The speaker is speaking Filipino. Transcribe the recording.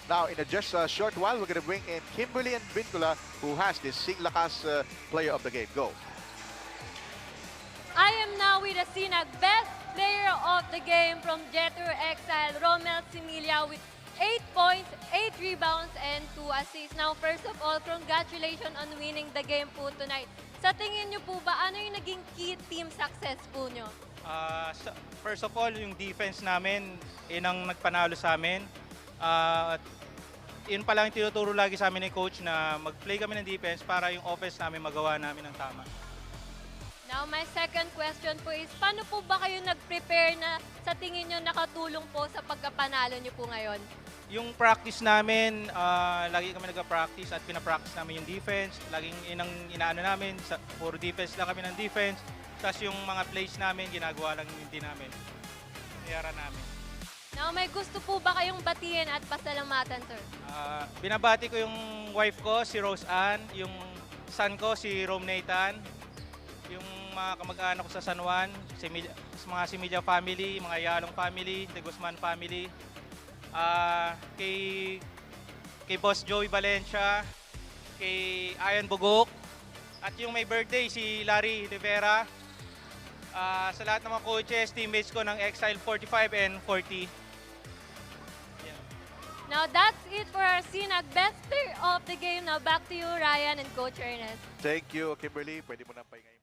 Now, in just a short while, we're going to bring in Kimberly and Vincula, who has this Sing Lakas player of the game. Go. I am now with the Sinag best player of the game from Jeter Exile, Romel Similia with 8 points, 8 rebounds, and 2 assists. Now, first of all, congratulations on winning the game po tonight. Sa tingin niyo po ba, ano yung naging key team success po niyo? First of all, yung defense namin, yun ang nagpanalo sa amin. Yun pa lang tinuturo lagi sa amin ni coach na mag-play kami ng defense para yung offense namin magawa namin ng tama. Now, my second question po is, paano po ba kayo nag-prepare na sa tingin nyo nakatulong po sa pagkapanalo nyo po ngayon? Yung practice namin, lagi kami nag-practice at pinapractice namin yung defense. Laging inang inaano namin, puro defense lang kami ng defense. Tapos yung mga plays namin, ginagawa lang din namin. Niyara namin. Now, may gusto po ba kayong batiin at pasalamatan, sir? Binabati ko yung wife ko, si Rose Ann, yung son ko, si Rome Nathan, yung mga kamag-anak ko sa San Juan, mga Similla family, mga Yalong family, the Guzman family, kay Boss Joey Valencia, kay Ayan Bugok, at yung may birthday, si Larry Rivera, sa lahat ng mga coaches, teammates ko ng Exile 45 and 40. Now, that's it for our Sinag best player of the game. Now, back to you, Ryan and Coach Ernest. Thank you, Kimberly. Pwede mo na pahinga.